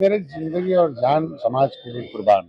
मेरी जिंदगी और जान समाज के लिए कुर्बान।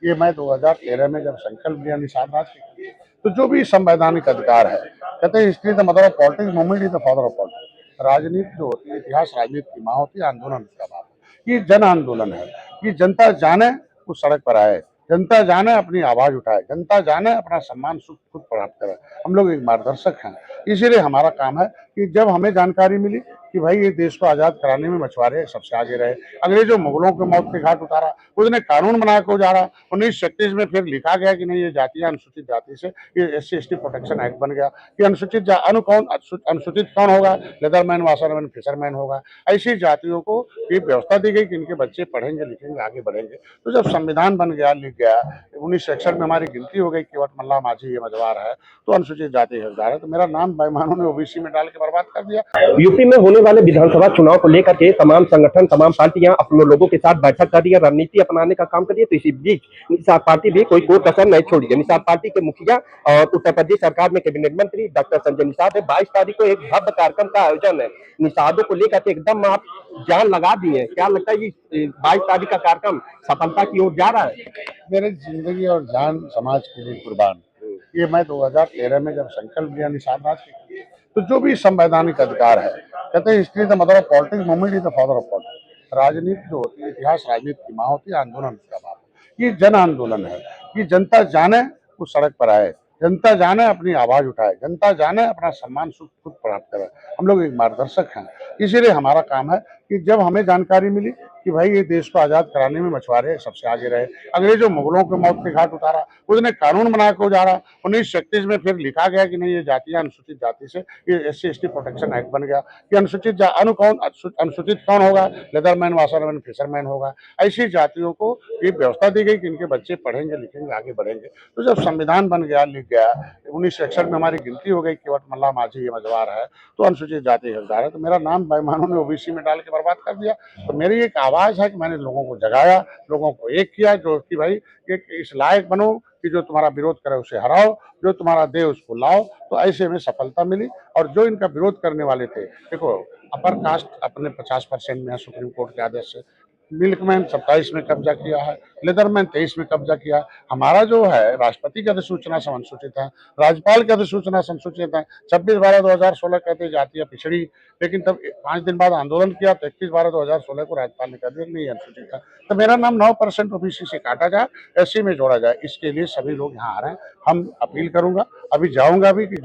ये मैं 2013 में जब संकल्प लिया निषाद राज के, तो जो भी संवैधानिक अधिकार है, कहते हैं history the mother of politics, movement is the father of politics. राजनीति जो होती है, इतिहास राजनीति की माँ होती है, आंदोलन उसका बाप है। ये जन आंदोलन है। ये जनता जाने उस सड़क पर आए, जनता जाने अपनी आवाज उठाए, जनता जाने अपना सम्मान सुख खुद प्राप्त करे। हम लोग एक मार्गदर्शक हैं, इसीलिए हमारा काम है कि जब हमें जानकारी मिली कि भाई ये देश को आजाद कराने में मछुआरे सबसे आगे रहे, अंग्रेजों मुगलों को मौत के घाट उतारा, उसने कानून बना के उजाड़ा। 1936 में फिर लिखा गया कि नहीं, ये जातियां अनुसूचित जाति से, ये SC ST प्रोटेक्शन एक्ट बन गया कि अनुसूचित कौन होगा, लेदरमैन, वाशरमैन, फिशरमैन होगा। ऐसी जातियों को ये व्यवस्था दी गई कि इनके बच्चे पढ़ेंगे लिखेंगे आगे बढ़ेंगे। तो जब संविधान बन गया, लिख गया, 1961 में हमारी गिनती हो गई कि वट मल्ला माझी ये मझवार है, तो अनुसूचित जाति हकदार है, तो मेरा नाम बेईमानों ने OBC में डाल के बर्बाद कर दिया। यूपी में होने वाले विधानसभा चुनाव को लेकर के तमाम संगठन, तमाम पार्टियां अपने लोगों के साथ बैठक कर रही है, रणनीति अपनाने का काम कर रही है। तो इसी बीच निषाद पार्टी भी कोई कसर नहीं छोड़ी है। निषाद पार्टी के मुखिया और उत्तर प्रदेश सरकार में कैबिनेट मंत्री डॉक्टर संजय निषाद है। 22 तारीख को एक भव्य कार्यक्रम का आयोजन है। निषादों को लेकर के एकदम आप जान लगा दी है। क्या लगता है कि 22 तारीख का कार्यक्रम सफलता की ओर जा रहा है? मेरी जिंदगी और जान समाज के लिए कुर्बान। ये मैं 2013 में जब संकल्प लिया निषाद राज के, तो जो भी संवैधानिक अधिकार है, कहते हैं history the mother of politics, movement is the father of politics. राजनीति जो होती है, इतिहास राजनीति की माँ होती है, आंदोलन उसका बाप है। ये जन आंदोलन है। ये जनता जाने उस सड़क पर आए, जनता जाने अपनी आवाज उठाए, जनता जाने अपना सम्मान सुख खुद प्राप्त करे। हम लोग एक मार्गदर्शक हैं, इसीलिए हमारा काम है कि जब हमें जानकारी मिली कि भाई ये देश को आजाद कराने में मछुआरे सबसे आगे रहे, अंग्रेजों मुगलों को मौत के घाट उतारा, उसने कानून बना के उजाड़ा। 1936 में फिर लिखा गया कि नहीं, ये जातियां अनुसूचित जाति से, ये SC ST प्रोटेक्शन एक्ट बन गया कि अनुसूचित कौन होगा, लेदरमैन, वाशरमैन, फिशरमैन होगा। ऐसी जातियों को ये व्यवस्था दी गई कि इनके बच्चे पढ़ेंगे लिखेंगे आगे बढ़ेंगे। तो जब संविधान बन गया, लिख गया, 1961 में हमारी गिनती हो गई कि वट मल्ला माझी ये मझवार है, तो अनुसूचित जाति हकदार है, तो मेरा नाम बेईमानों ने OBC में डाल के बर्बाद कर दिया। तो मेरी एक आवाज है कि मैंने लोगों को जगाया, लोगों को एक किया, जो कि भाई एक इस लायक बनो कि जो तुम्हारा विरोध करे उसे हराओ, जो तुम्हारा दे उसको लाओ। तो ऐसे में सफलता मिली। और जो इनका विरोध करने वाले थे, देखो, अपर कास्ट अपने 50% में है सुप्रीम कोर्ट के आदेश से, मिल्कमैन 27 में कब्जा किया है, लेदरमैन 23 में कब्जा किया है। हमारा जो है राष्ट्रपति की अधिसूचना से अनुसूचित है, राज्यपाल की अधिसूचना संसूचित है। 26/12/2016 कहते जातियां पिछड़ी, लेकिन तब 5 दिन बाद आंदोलन किया तो 31/12/2016 को राज्यपाल ने कह दिया नहीं अनुसूचित है। तो मेरा नाम 9% OBC से काटा जाए, SC में जोड़ा जाए। इसके लिए सभी लोग यहाँ आ रहे हैं। हम अपील करूंगा, अभी जाऊंगा भी, कि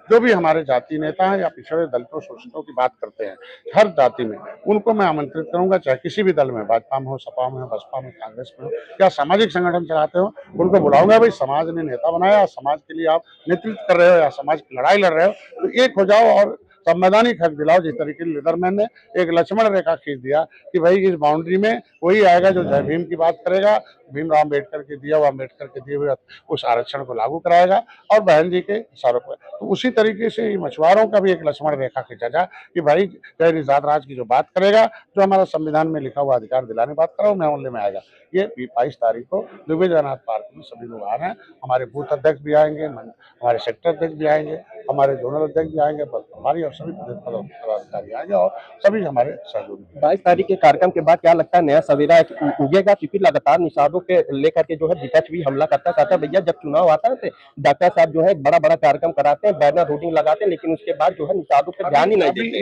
जो भी हमारे जाति नेता हैं या पिछड़े दलितों शोषितों की बात करते हैं हर जाति में, उनको मैं आमंत्रित करूंगा, चाहे किसी भी दल में, भाजपा में हो, सपा में हो, बसपा में, कांग्रेस में हो, या सामाजिक संगठन चलाते हो, उनको बुलाऊंगा। भाई, समाज ने नेता बनाया, समाज के लिए आप नेतृत्व कर रहे हो या समाज की लड़ाई लड़ रहे हो, तो एक हो जाओ और संवैधानिक हक दिलाओ। जिस तरीके से लेदरमैन ने एक लक्ष्मण रेखा खींच दिया कि भाई इस बाउंड्री में वही आएगा जो जय भीम की बात करेगा, भीमराव अम्बेडकर के दिया हुआ, अम्बेडकर के दिए हुए उस आरक्षण को लागू कराएगा, और बहन जी के सर पर। तो उसी तरीके से मछुआरों का भी एक लक्ष्मण रेखा खींचा जाए कि भाई जय निषाद राज की जो बात करेगा, जो हमारा संविधान में लिखा हुआ अधिकार दिलाने बात करो, मैं मोहल्ले में आएगा। ये 22 तारीख को दुबे जगन्नाथ पार्क में सभी लोग आ रहे हैं। हमारे बूथ अध्यक्ष भी आएंगे, हमारे सेक्टर अध्यक्ष भी आएंगे, हमारे जोनल अध्यक्ष भी आएंगे, हमारी और सभी पदाधिकारी आएंगे, और सभी हमारे सहयोगी। 22 तारीख के कार्यक्रम के बाद क्या लगता है नया सवेरा उगेगा? क्योंकि लगातार निषादों के लेकर के जो है विपक्ष भी हमला करता कहता है भैया जब चुनाव आता है तो डॉक्टर साहब जो है एक बड़ा बड़ा कार्यक्रम कराते हैं, बैनर होर्डिंग लगाते हैं, लेकिन उसके बाद जो है निषादों पर ध्यान ही नहीं देते।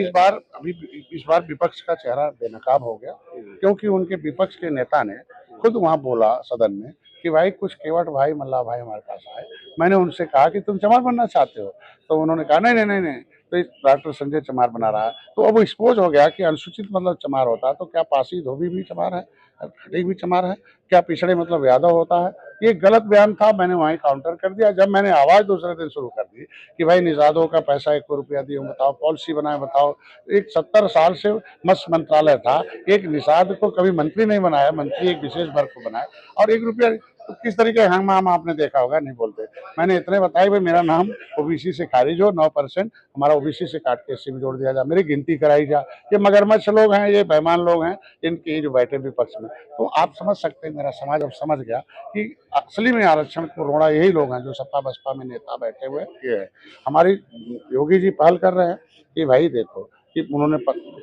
इस बार विपक्ष का चेहरा बेनकाब हो गया, क्योंकि उनके विपक्ष के नेता ने खुद वहां बोला सदन में कि भाई कुछ केवट भाई, मल्ला भाई हमारे पास आए। मैंने उनसे कहा कि तुम चमार बनना चाहते हो, तो उन्होंने कहा नहीं नहीं नहीं नहीं, तो डॉक्टर संजय चमार बना रहा है। तो अब एक्सपोज हो गया कि अनुसूचित मतलब चमार होता है, तो क्या पासी धोबी भी चमार है, खटीक भी चमार है, क्या पिछड़े मतलब यादव होता है? ये गलत बयान था, मैंने वहीं काउंटर कर दिया। जब मैंने आवाज दूसरे दिन शुरू कर दी कि भाई निषादों का पैसा 1 रुपया दिए, बताओ पॉलिसी बनाए, बताओ। एक 70 साल से मत्स्य मंत्रालय था, एक निषाद को कभी मंत्री नहीं बनाया, मंत्री एक विशेष वर्ग को बनाया, और 1 रुपया तो किस तरीके हंगामा आपने देखा होगा, नहीं बोलते। मैंने इतने बताया भाई मेरा नाम OBC से खारिज हो, 9% हमारा OBC से काट के SC में जोड़ दिया जाए, मेरी गिनती कराई जाए। ये मगरमच्छ लोग हैं, ये बेईमान लोग हैं, इनके जो बैठे विपक्ष में। तो आप समझ सकते हैं, मेरा समाज अब समझ गया कि असली में आरक्षण को रोड़ा यही लोग हैं जो सपा बसपा में नेता बैठे हुए ये है। हमारी योगी जी पहल कर रहे हैं कि भाई देखो, कि उन्होंने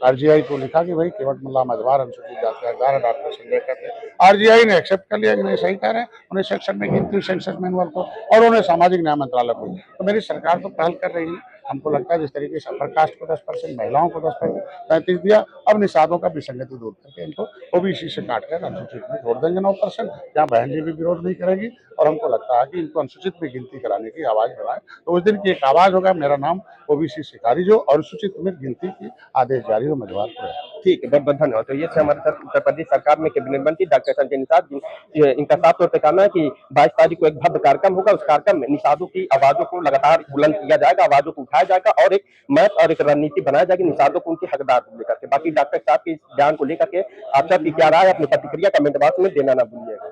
आरजीआई को लिखा कि भाई केवट मल्ला मझवार अनुसूचित जाति का हकदार है, डॉक्टर संजय कहते हैं। आरजीआई ने एक्सेप्ट कर लिया कि नहीं सही कह रहे हैं, उन्हें सेक्शन में गिनती सेंसस मैनुअल को, और उन्हें सामाजिक न्याय मंत्रालय को। तो मेरी सरकार तो पहल कर रही है। हमको लगता है जिस तरीके से अपर कास्ट को 10%, महिलाओं को 10%, 35 दिया, अब निषादों का विसंगति दूर करके इनको ओबीसी से काट कर अनुसूचित में जोड़ देंगे 9%। यहाँ बहन जी भी विरोध नहीं करेगी, और हमको लगता है कि इनको अनुसूचित में गिनती कराने की आवाज बढ़ाए, तो उस दिन की एक आवाज होगा, मेरा नाम ओबीसी से खारिज हो, अनुसूचित में गिनती की आदेश जारी हो मझवार। ठीक है, बहुत बहुत धन्यवाद। तो ये थे हमारे साथ उत्तर प्रदेश सरकार में कैबिनेट मंत्री डॉक्टर संजय निषाद। इनका साफ तौर पर कहना है कि 22 तारीख को एक भव्य कार्यक्रम होगा। उस कार्यक्रम में निषादों की आवाजों को लगातार बुलंद किया जाएगा, आवाजों को उठाया जाएगा, और एक मैप और एक रणनीति बनाई जाएगी निषादों को उनके हकदार को लेकर के। बाकी डॉक्टर साहब के इस बयान को लेकर के आप सबकी क्या राय है, अपनी प्रतिक्रिया कमेंट बॉक्स में देना ना भूलिएगा।